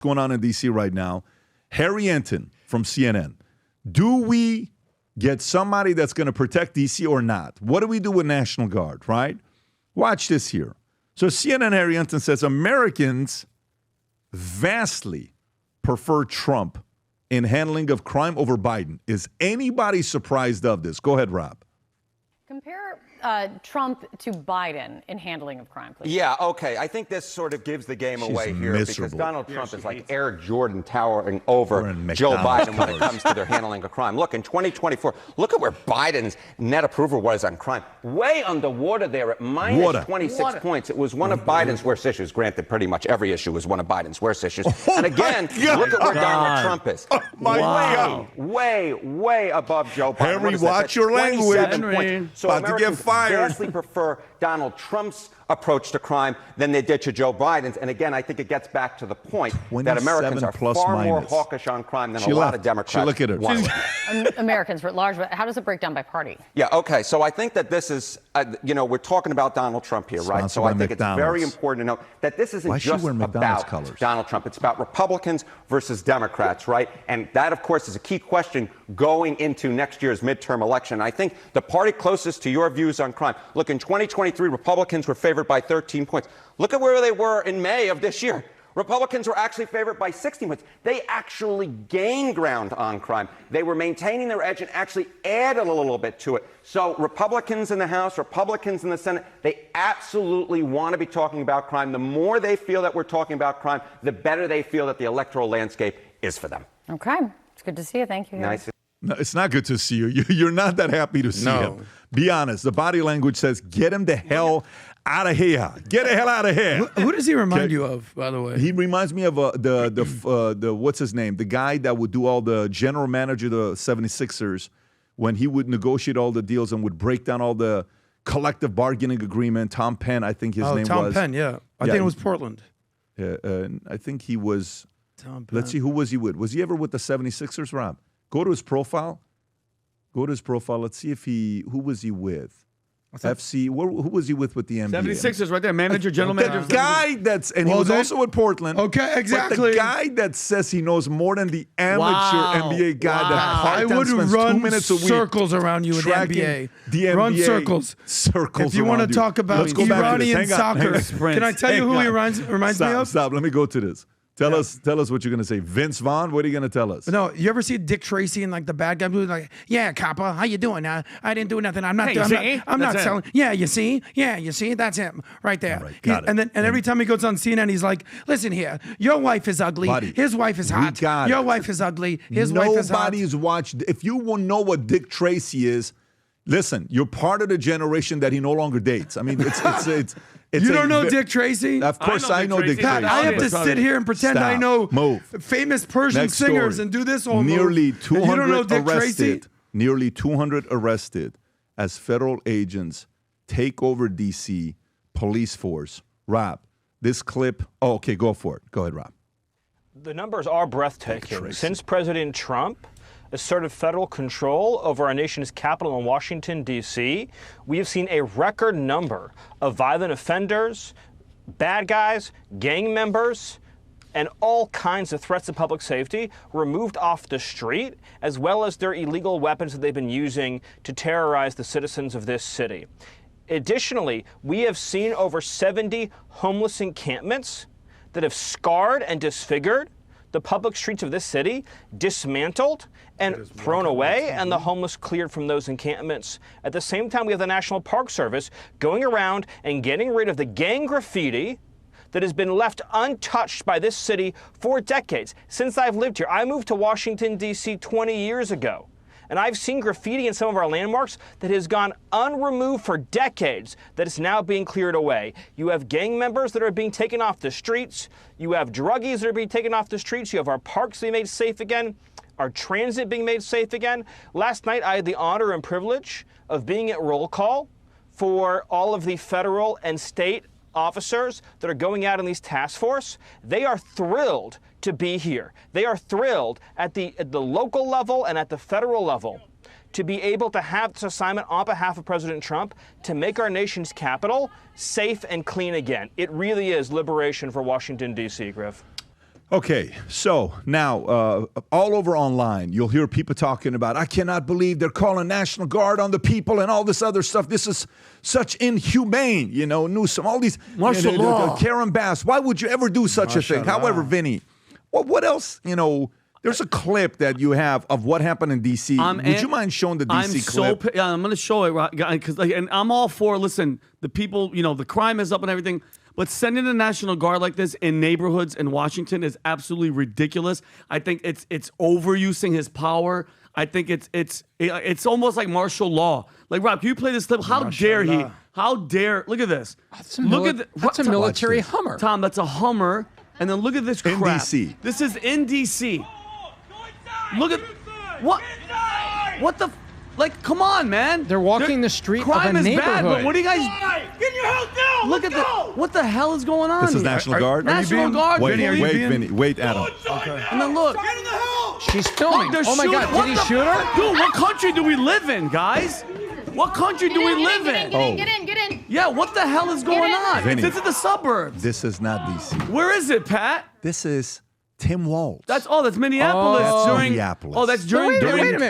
going on in D.C. right now. Harry Enton from CNN. Do we get somebody that's going to protect D.C. or not? What do we do with National Guard, right? Watch this here. So CNN Harry Enton says Americans vastly prefer Trump in handling of crime over Biden. Is anybody surprised of this? Go ahead, Rob. Compare Trump to Biden in handling of crime, please. Yeah, okay. I think this sort of gives the game away here because Donald Trump is like Air Jordan towering over Joe Biden when it comes to their handling of crime. Look, in 2024, look at where Biden's net approval was on crime. Way underwater there at minus 26 points. It was one of Biden's worst issues. Granted, pretty much every issue was one of Biden's worst issues. And again, look at where Donald Trump is. Way above Joe Biden. Henry, watch your language. So Americans vastly prefer Donald Trump's approach to crime than they did to Joe Biden's. And again, I think it gets back to the point that Americans are far more hawkish on crime than a lot of Democrats. Look at it. Americans writ large, but how does it break down by party? Yeah, okay. So I think that this is, we're talking about Donald Trump here, right? So I think it's very important to note that this isn't just about Donald Trump. It's about Republicans versus Democrats, right? And that, of course, is a key question going into next year's midterm election. I think the party closest to your views on crime, look, in 2023, Republicans were favored by 13 points. Look at where they were in May of this year. Republicans were actually favored by 16 points. They actually gained ground on crime. They were maintaining their edge and actually added a little bit to it. So Republicans in the House, Republicans in the Senate, they absolutely want to be talking about crime. The more they feel that we're talking about crime, the better they feel that the electoral landscape is for them. Okay. It's good to see you. Thank you. Nice. No, it's not good to see you. You're not that happy to see him. Be honest. The body language says, get him the hell out of here. Get the hell out of here. Who does he remind you of, by the way? He reminds me of the what's his name? The guy that would do all the general manager of the 76ers when he would negotiate all the deals and would break down all the collective bargaining agreement. Tom Penn, I think his name was. Tom Penn, yeah. I think it was Portland. I think he was. Tom Penn. Let's see, who was he with? Was he ever with the 76ers, Rob? Go to his profile. Let's see if who was he with? FC, who was he with the NBA? 76ers right there, general manager. The guy he was also with Portland. Okay, exactly. But the guy that says he knows more than the amateur NBA guy that part-time spends 2 minutes a week circles around you in the NBA. The NBA. Run circles. Circles if you want to talk about Iranian soccer, can I tell you who he reminds me of? Stop, let me go to this. Tell us what you're going to say. Vince Vaughn, what are you going to tell us? No, you ever see Dick Tracy and like the bad guy movie? Like, yeah, copper, how you doing? I didn't do nothing. I'm not selling. Yeah, you see? Yeah, you see? That's him right there. Right, got it. And every time he goes on CNN, he's like, listen here, your wife is ugly. Buddy, his wife is hot. Your wife is ugly. His wife is hot. Nobody's watched. If you want to know what Dick Tracy is, listen, you're part of the generation that he no longer dates. I mean, it's you don't know Dick Tracy? Of course I know Dick Tracy. I have to sit here and pretend I know famous Persian singers and do this whole Nearly move. 200 you don't know Dick arrested. Tracy? Nearly 200 arrested as federal agents take over D.C. police force. Rob, this clip. Oh, okay, go for it. Go ahead, Rob. The numbers are breathtaking. Since President Trump asserted federal control over our nation's capital in Washington, D.C., we have seen a record number of violent offenders, bad guys, gang members, and all kinds of threats to public safety removed off the street, as well as their illegal weapons that they've been using to terrorize the citizens of this city. Additionally, we have seen over 70 homeless encampments that have scarred and disfigured the public streets of this city, dismantled and thrown away, and the homeless cleared from those encampments. At the same time, we have the National Park Service going around and getting rid of the gang graffiti that has been left untouched by this city for decades. Since I've lived here, I moved to Washington, D.C. 20 years ago. And I've seen graffiti in some of our landmarks that has gone unremoved for decades that is now being cleared away. You have gang members that are being taken off the streets. You have druggies that are being taken off the streets. You have our parks being made safe again, our transit being made safe again. Last night, I had the honor and privilege of being at roll call for all of the federal and state officers that are going out in these task force. They are thrilled to be here. They are thrilled at the local level and at the federal level to be able to have this assignment on behalf of President Trump to make our nation's capital safe and clean again. It really is liberation for Washington, D.C., Griff. Okay, so now all over online, you'll hear people talking about, I cannot believe they're calling National Guard on the people and all this other stuff. This is such inhumane, you know, Newsom, all these. Martial law. Karen Bass, why would you ever do such a thing? However, Vinny, what else, you know, there's a clip that you have of what happened in D.C. Would you mind showing the D.C. clip? I'm going to show it, because and I'm all for, listen, the people, you know, the crime is up and everything. But sending the National Guard like this in neighborhoods in Washington is absolutely ridiculous. I think it's overusing his power. I think it's almost like martial law. Like, Rob, can you play this clip? How dare he? How dare? Look at this. That's a military Hummer. Tom, that's a Hummer. And then look at this crap. In D.C. This is in D.C. Look at what? What the? Like, come on, man. They're walking the street crime of a is bad, but neighborhood. what do you guys? Get your house down! Look at what the hell is going on? This is here? National Guard? National Guard. Wait, Vinny, Vinny, wait, Adam. Okay. And then look. Get in the house! She's filming. They're Oh my God, shooting- did he shoot her? Dude, what country do we live in, guys? What country do we live in? Get in. Yeah, what the hell is going on? Vinny. This is the suburbs. This is not D.C. Where is it, Pat? This is Tim Walz. That's Minneapolis. That's during Minneapolis. Oh, that's during.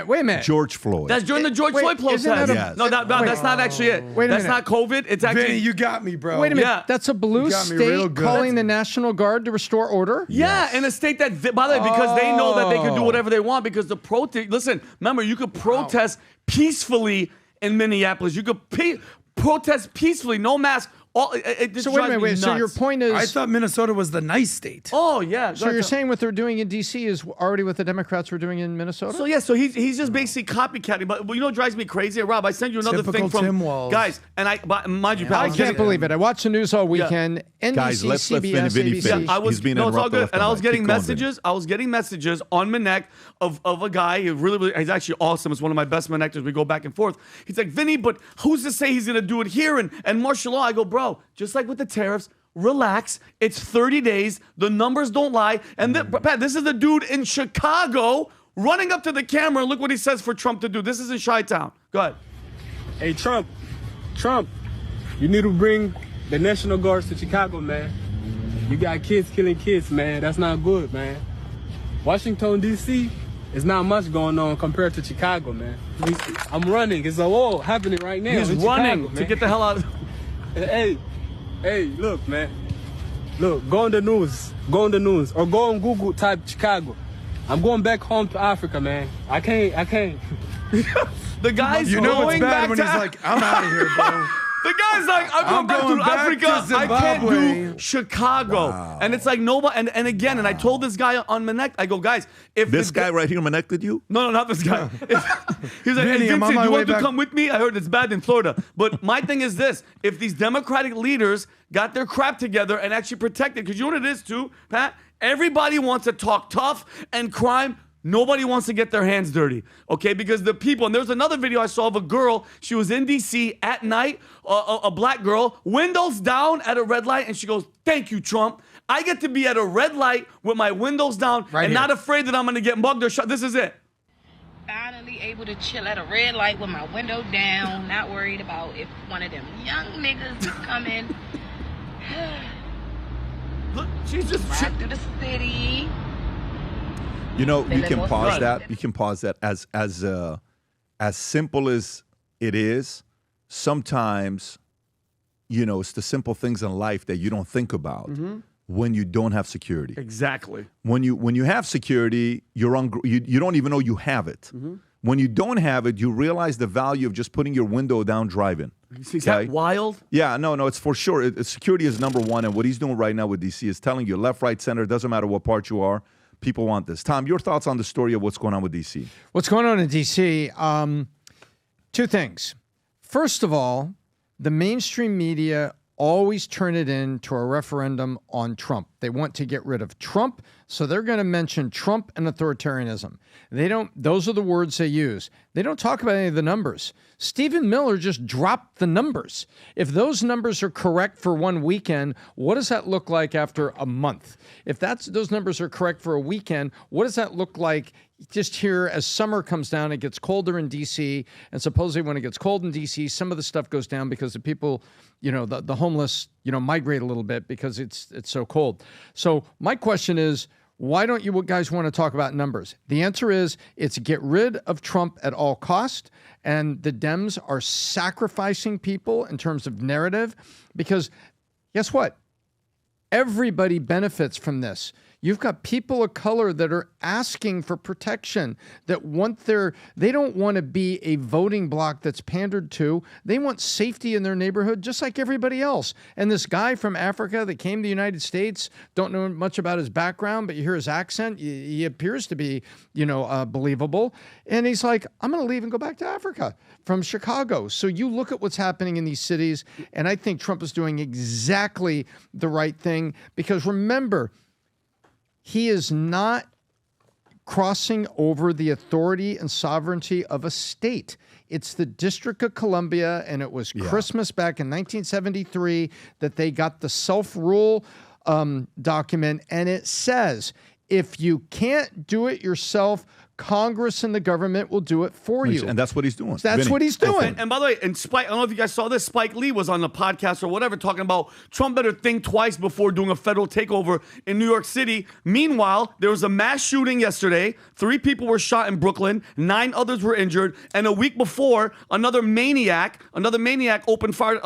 Wait a minute. George Floyd. That's during the George Wait, Floyd protest. isn't that a- Yes. No, that's not actually it. Wait a that's minute. not COVID. It's actually. Vinny, you got me, bro. Wait a minute. Yeah. That's a blue You got me real state good. calling the National Guard to restore order? Yeah, in a state that, by the way, because they know that they can do whatever they want because the protest. Listen, remember, you could protest peacefully in Minneapolis. You could protest peacefully, no mask. So wait a minute. So your point is... I thought Minnesota was the nice state. Oh yeah. So you're saying what they're doing in D.C. is already what the Democrats were doing in Minnesota? So yeah, so he's just basically copycatting. But you know what drives me crazy? Rob, I sent you another Typical thing from Tim Walz. guys, and mind you, pal, I can't believe it. I watched the news all weekend. NBC, Guys, let's let CBS, Vinny ABC. finish. I was, He's being no, it's all interrupted good. left And and I was right. getting Keep going, messages. I was getting messages on Minnect of a guy who really, he's actually awesome. It's one of my best Minnectors. We go back and forth. He's like, Vinny, but who's to say he's going to do it here and martial law? I go, bro, just like with the tariffs, relax. It's 30 days. The numbers don't lie. And Pat, this is the dude in Chicago running up to the camera. And look what he says for Trump to do. This is in Chi-Town. Go ahead. Hey, Trump, you need to bring the National Guards to Chicago, man. You got kids killing kids, man. That's not good, man. Washington, D.C., is not much going on compared to Chicago, man. I'm running. It's a war happening right now. He's in running Chicago, to man. get the hell out. Hey, look, man. Look, go on the news. Go on the news. Or go on Google, type Chicago. I'm going back home to Africa, man. I can't. The guy's You know what's going bad back when to he's like, I'm out of here, bro. The guy's like, I'm going back to Africa. I can't do Chicago. And it's like nobody. And again, and I told this guy on Minnect, I go, guys, if This guy right here connected you? No, not this guy. He's like, Vinny, hey, I'm on Vincent, my you way want to back. come with me? I heard it's bad in Florida. But my thing is this: if these Democratic leaders got their crap together and actually protected, because you know what it is too, Pat? Everybody wants to talk tough and crime. Nobody wants to get their hands dirty, okay? Because the people, and there's another video I saw of a girl, she was in D.C. at night, a black girl, windows down at a red light, and she goes, thank you, Trump. I get to be at a red light with my windows down and not afraid that I'm going to get mugged or shot. This is it. Finally able to chill at a red light with my window down, not worried about if one of them young niggas is coming. Look, she's just... Ride through the city. You know, you can pause that. You can pause that. As simple as it is, sometimes, you know, it's the simple things in life that you don't think about when you don't have security. Exactly. When you have security, you don't even know you have it. When you don't have it, you realize the value of just putting your window down driving. Is that wild? Yeah, no, it's for sure. Security is number one, and what he's doing right now with DC is telling you left, right, center, doesn't matter what part you are. People want this. Tom, your thoughts on the story of what's going on with D.C.? What's going on in D.C.? Two things. First of all, the mainstream media always turn it into a referendum on Trump. They want to get rid of Trump, so they're going to mention Trump and authoritarianism. Those are the words they use. They don't talk about any of the numbers. Stephen Miller just dropped the numbers. If those numbers are correct for one weekend, what does that look like after a month? If those numbers are correct for a weekend, what does that look like just here as summer comes down? It gets colder in D.C., and supposedly when it gets cold in D.C., some of the stuff goes down because the people, you know, the homeless, you know, migrate a little bit because it's so cold. So my question is, why don't you guys want to talk about numbers? The answer is it's get rid of Trump at all cost. And the Dems are sacrificing people in terms of narrative because guess what? Everybody benefits from this. You've got people of color that are asking for protection, that they don't want to be a voting bloc that's pandered to. They want safety in their neighborhood just like everybody else. And this guy from Africa that came to the United States, don't know much about his background, but you hear his accent, he appears to be, believable. And he's like, I'm going to leave and go back to Africa from Chicago. So you look at what's happening in these cities, and I think Trump is doing exactly the right thing because remember, he is not crossing over the authority and sovereignty of a state. It's the District of Columbia, and it was Christmas back in 1973 that they got the self-rule document, and it says, if you can't do it yourself, Congress and the government will do it for you. And that's what he's doing. That's what he's doing. And by the way, I don't know if you guys saw this, Spike Lee was on the podcast or whatever talking about Trump better think twice before doing a federal takeover in New York City. Meanwhile, there was a mass shooting yesterday. 3 people were shot in Brooklyn. 9 others were injured. And a week before, another maniac opened fire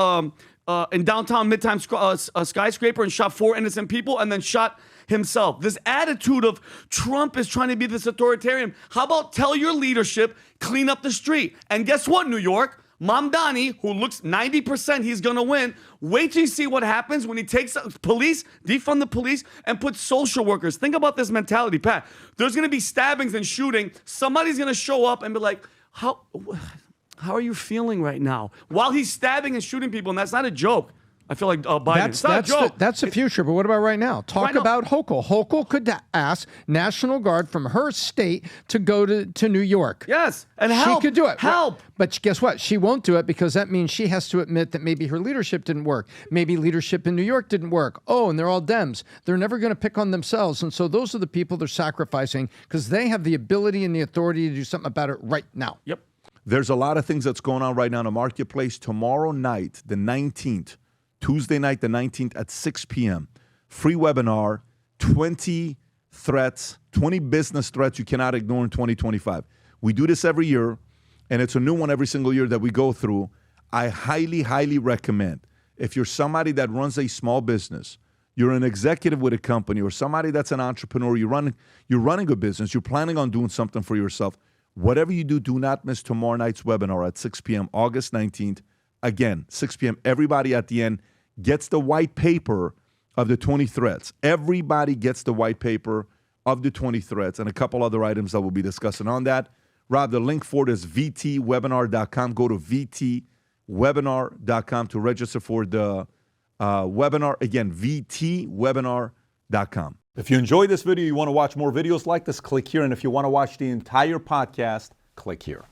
in downtown Midtown skyscraper and shot 4 innocent people and then shot himself. This attitude of Trump is trying to be this authoritarian. How about tell your leadership, clean up the street? And guess what, New York? Mamdani, who looks 90% he's going to win, wait till you see what happens when he takes police, defund the police, and put social workers. Think about this mentality, Pat. There's going to be stabbings and shooting. Somebody's going to show up and be like, how are you feeling right now? While he's stabbing and shooting people, and that's not a joke. I feel like Biden. That's the future, but what about right now? Talk about Hochul. Hochul could ask National Guard from her state to go to New York. Yes, and help. She could do it. Help. But guess what? She won't do it because that means she has to admit that maybe her leadership didn't work. Maybe leadership in New York didn't work. Oh, and they're all Dems. They're never going to pick on themselves. And so those are the people they're sacrificing because they have the ability and the authority to do something about it right now. Yep. There's a lot of things that's going on right now in the marketplace. Tomorrow night, the 19th, Tuesday night, the 19th at 6 p.m. Free webinar, 20 threats, 20 business threats you cannot ignore in 2025. We do this every year, and it's a new one every single year that we go through. I highly, highly recommend if you're somebody that runs a small business, you're an executive with a company, or somebody that's an entrepreneur, you're running a business, you're planning on doing something for yourself, whatever you do not miss tomorrow night's webinar at 6 p.m., August 19th. Again, 6 p.m., everybody at the end gets the white paper of the 20 threats. Everybody gets the white paper of the 20 threats and a couple other items that we'll be discussing on that. Rob, the link for it is vtwebinar.com. Go to vtwebinar.com to register for the webinar. Again, vtwebinar.com. If you enjoyed this video, you want to watch more videos like this, click here. And if you want to watch the entire podcast, click here.